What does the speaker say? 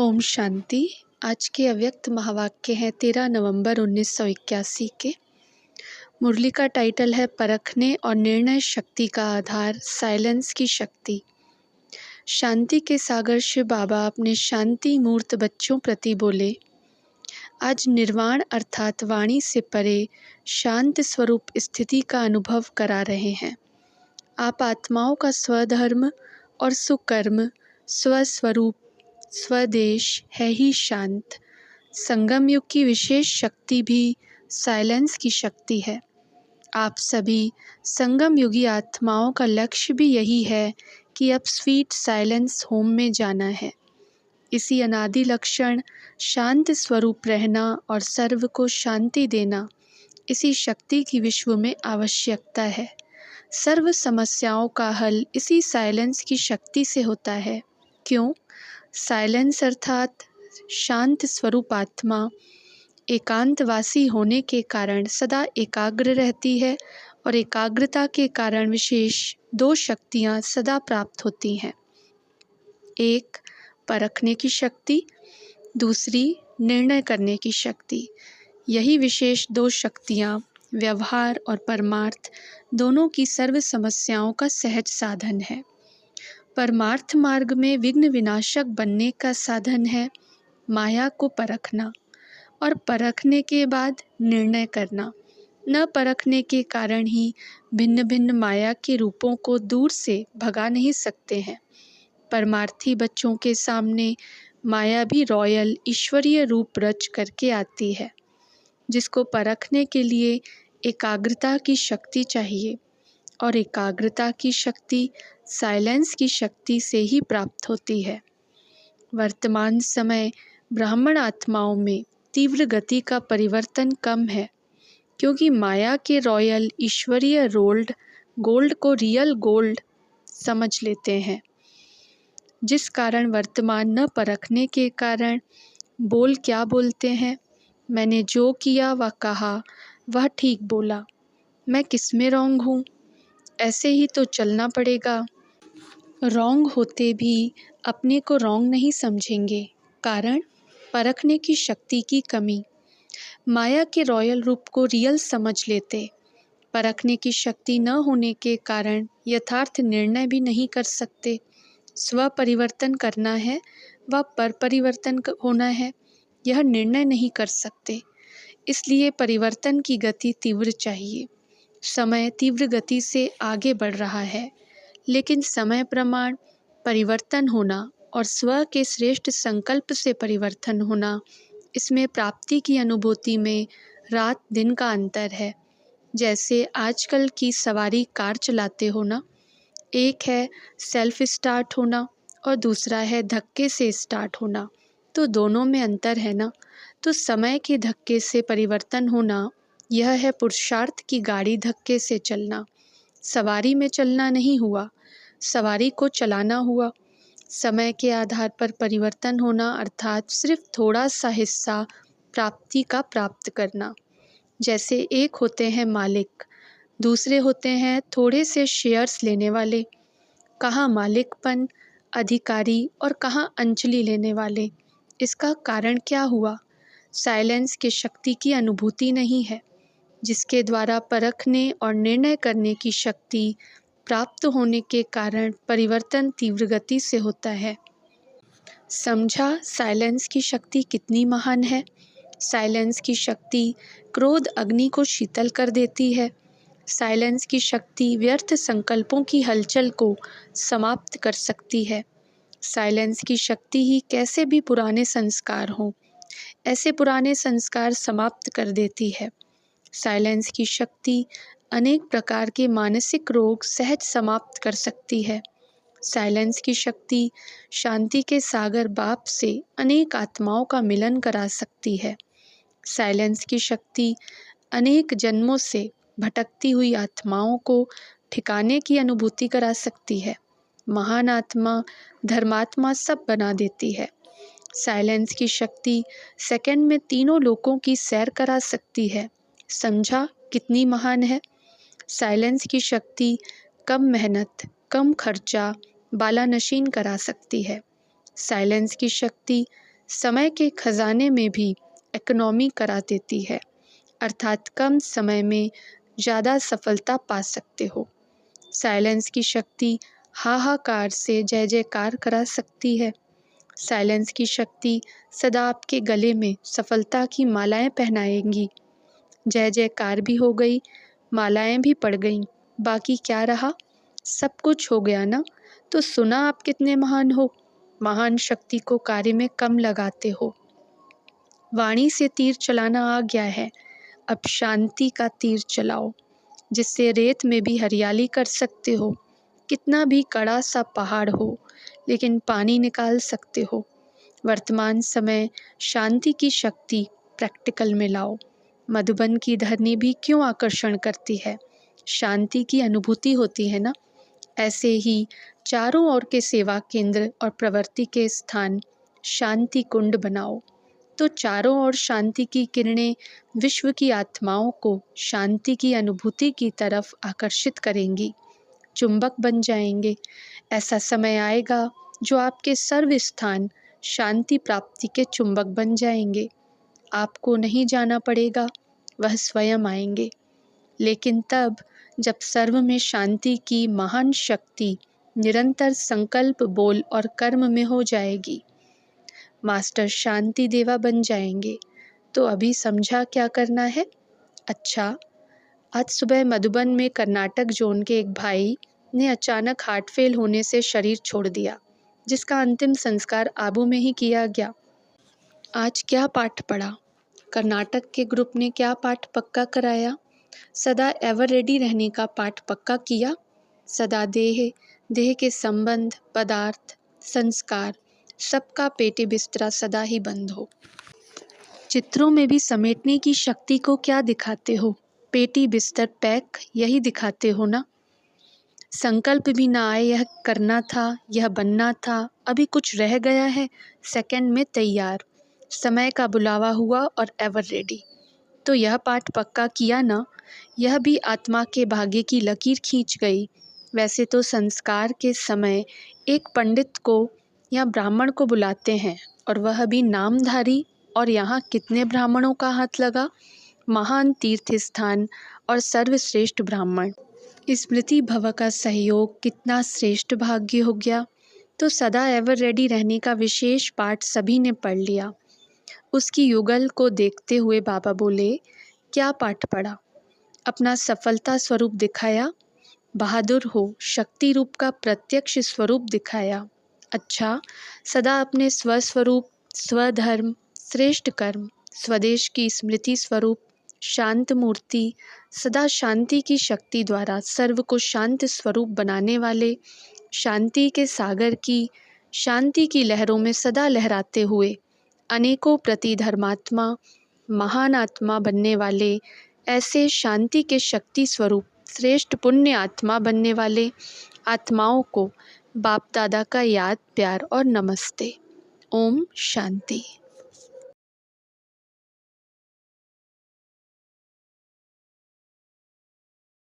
ओम शांति। आज के अव्यक्त महावाक्य हैं 13 नवंबर 1981 के। मुरली का टाइटल है परखने और निर्णय शक्ति का आधार, साइलेंस की शक्ति। शांति के सागर शिव बाबा अपने शांति मूर्त बच्चों प्रति बोले, आज निर्वाण अर्थात वाणी से परे शांत स्वरूप स्थिति का अनुभव करा रहे हैं। आप आत्माओं का स्वधर्म और सुकर्म, स्वस्वरूप, स्वदेश है ही शांत। संगम युग की विशेष शक्ति भी साइलेंस की शक्ति है। आप सभी संगम युगी आत्माओं का लक्ष्य भी यही है कि अब स्वीट साइलेंस होम में जाना है। इसी अनादि लक्षण शांत स्वरूप रहना और सर्व को शांति देना, इसी शक्ति की विश्व में आवश्यकता है। सर्व समस्याओं का हल इसी साइलेंस की शक्ति से होता है। क्यों? साइलेंस अर्थात शांत स्वरूप आत्मा एकांतवासी होने के कारण सदा एकाग्र रहती है और एकाग्रता के कारण विशेष दो शक्तियाँ सदा प्राप्त होती हैं। एक परखने की शक्ति, दूसरी निर्णय करने की शक्ति। यही विशेष दो शक्तियाँ व्यवहार और परमार्थ दोनों की सर्व समस्याओं का सहज साधन है। परमार्थ मार्ग में विघ्न विनाशक बनने का साधन है माया को परखना और परखने के बाद निर्णय करना। न परखने के कारण ही भिन्न भिन्न माया के रूपों को दूर से भगा नहीं सकते हैं। परमार्थी बच्चों के सामने माया भी रॉयल ईश्वरीय रूप रच करके आती है, जिसको परखने के लिए एकाग्रता की शक्ति चाहिए और एकाग्रता की शक्ति साइलेंस की शक्ति से ही प्राप्त होती है। वर्तमान समय ब्राह्मण आत्माओं में तीव्र गति का परिवर्तन कम है, क्योंकि माया के रॉयल ईश्वरीय गोल्ड को रियल गोल्ड समझ लेते हैं, जिस कारण वर्तमान न परखने के कारण बोल क्या बोलते हैं, मैंने जो किया व कहा वह ठीक बोला, मैं किस में रॉन्ग हूँ, ऐसे ही तो चलना पड़ेगा। रॉन्ग होते भी अपने को रॉन्ग नहीं समझेंगे, कारण परखने की शक्ति की कमी। माया के रॉयल रूप को रियल समझ लेते, परखने की शक्ति न होने के कारण यथार्थ निर्णय भी नहीं कर सकते। स्व परिवर्तन करना है व पर परिवर्तन होना है, यह निर्णय नहीं कर सकते। इसलिए परिवर्तन की गति तीव्र चाहिए। समय तीव्र गति से आगे बढ़ रहा है, लेकिन समय प्रमाण परिवर्तन होना और स्व के श्रेष्ठ संकल्प से परिवर्तन होना, इसमें प्राप्ति की अनुभूति में रात दिन का अंतर है। जैसे आजकल की सवारी कार चलाते हो ना, एक है सेल्फ स्टार्ट होना और दूसरा है धक्के से स्टार्ट होना, तो दोनों में अंतर है ना। तो समय के धक्के से परिवर्तन होना, यह है पुरुषार्थ की गाड़ी धक्के से चलना। सवारी में चलना नहीं हुआ, सवारी को चलाना हुआ। समय के आधार पर परिवर्तन होना अर्थात सिर्फ थोड़ा सा हिस्सा प्राप्ति का प्राप्त करना। जैसे एक होते हैं मालिक, दूसरे होते हैं थोड़े से शेयर्स लेने वाले। कहाँ मालिकपन, अधिकारी और कहाँ अंजलि लेने वाले। इसका कारण क्या हुआ? साइलेंस की शक्ति की अनुभूति नहीं है, जिसके द्वारा परखने और निर्णय करने की शक्ति प्राप्त होने के कारण परिवर्तन तीव्र गति से होता है। समझा साइलेंस की शक्ति कितनी महान है। साइलेंस की शक्ति क्रोध अग्नि को शीतल कर देती है। साइलेंस की शक्ति व्यर्थ संकल्पों की हलचल को समाप्त कर सकती है। साइलेंस की शक्ति ही कैसे भी पुराने संस्कार हों, ऐसे पुराने संस्कार समाप्त कर देती है। साइलेंस की शक्ति अनेक प्रकार के मानसिक रोग सहज समाप्त कर सकती है। साइलेंस की शक्ति शांति के सागर बाप से अनेक आत्माओं का मिलन करा सकती है। साइलेंस की शक्ति अनेक जन्मों से भटकती हुई आत्माओं को ठिकाने की अनुभूति करा सकती है। महान आत्मा, धर्मात्मा सब बना देती है। साइलेंस की शक्ति सेकंड में तीनों लोकों की सैर करा सकती है। समझा कितनी महान है। साइलेंस की शक्ति कम मेहनत, कम खर्चा, बालानशीन करा सकती है। साइलेंस की शक्ति समय के खजाने में भी इकोनॉमी करा देती है, अर्थात कम समय में ज़्यादा सफलता पा सकते हो। साइलेंस की शक्ति हाहाकार से जय जयकार करा सकती है। साइलेंस की शक्ति सदा आपके गले में सफलता की मालाएं पहनाएंगी। जय जयकार भी हो गई, मालाएं भी पड़ गईं, बाकी क्या रहा? सब कुछ हो गया ना। तो सुना आप कितने महान हो, महान शक्ति को कार्य में कम लगाते हो। वाणी से तीर चलाना आ गया है, अब शांति का तीर चलाओ, जिससे रेत में भी हरियाली कर सकते हो। कितना भी कड़ा सा पहाड़ हो, लेकिन पानी निकाल सकते हो। वर्तमान समय शांति की शक्ति प्रैक्टिकल में लाओ। मधुबन की धरनी भी क्यों आकर्षण करती है? शांति की अनुभूति होती है ना। ऐसे ही चारों ओर के सेवा केंद्र और प्रवृत्ति के स्थान शांति कुंड बनाओ, तो चारों ओर शांति की किरणें विश्व की आत्माओं को शांति की अनुभूति की तरफ आकर्षित करेंगी, चुंबक बन जाएंगे। ऐसा समय आएगा जो आपके सर्व स्थान शांति प्राप्ति के चुंबक बन जाएंगे। आपको नहीं जाना पड़ेगा, वह स्वयं आएंगे। लेकिन तब जब सर्व में शांति की महान शक्ति निरंतर संकल्प, बोल और कर्म में हो जाएगी, मास्टर शांति देवा बन जाएंगे। तो अभी समझा क्या करना है? अच्छा, आज सुबह मधुबन में कर्नाटक जोन के एक भाई ने अचानक हार्ट फेल होने से शरीर छोड़ दिया, जिसका अंतिम संस्कार आबू में ही किया गया। आज क्या पाठ पढ़ा? कर्नाटक के ग्रुप ने क्या पाठ पक्का कराया? सदा एवर रेडी रहने का पाठ पक्का किया। सदा देह के संबंध, पदार्थ, संस्कार सबका पेटे बिस्तरा सदा ही बंद हो। चित्रों में भी समेटने की शक्ति को क्या दिखाते हो? पेटी बिस्तर पैक, यही दिखाते हो ना। संकल्प भी ना आए, यह करना था, यह बनना था, अभी कुछ रह गया है, सेकंड में तैयार, समय का बुलावा हुआ और एवर रेडी। तो यह पाठ पक्का किया ना। यह भी आत्मा के भाग्य की लकीर खींच गई। वैसे तो संस्कार के समय एक पंडित को या ब्राह्मण को बुलाते हैं, और वह भी नामधारी। और यहाँ कितने ब्राह्मणों का हाथ लगा? महान तीर्थ स्थान और सर्वश्रेष्ठ ब्राह्मण। स्मृति भव का सहयोग कितना श्रेष्ठ भाग्य हो गया। तो सदा एवर रेडी रहने का विशेष पाठ सभी ने पढ़ लिया। उसकी युगल को देखते हुए बाबा बोले, क्या पाठ पढ़ा? अपना सफलता स्वरूप दिखाया। बहादुर हो, शक्ति रूप का प्रत्यक्ष स्वरूप दिखाया। अच्छा, सदा अपने स्वस्वरूप, स्वधर्म, श्रेष्ठ कर्म, स्वदेश की स्मृति स्वरूप, शांत मूर्ति, सदा शांति की शक्ति द्वारा सर्व को शांत स्वरूप बनाने वाले, शांति के सागर की, शांति की लहरों में सदा लहराते हुए अनेकों प्रति धर्मात्मा, महान आत्मा बनने वाले, ऐसे शांति के शक्ति स्वरूप श्रेष्ठ पुण्य आत्मा बनने वाले आत्माओं को बाप दादा का याद, प्यार और नमस्ते। ओम शांति।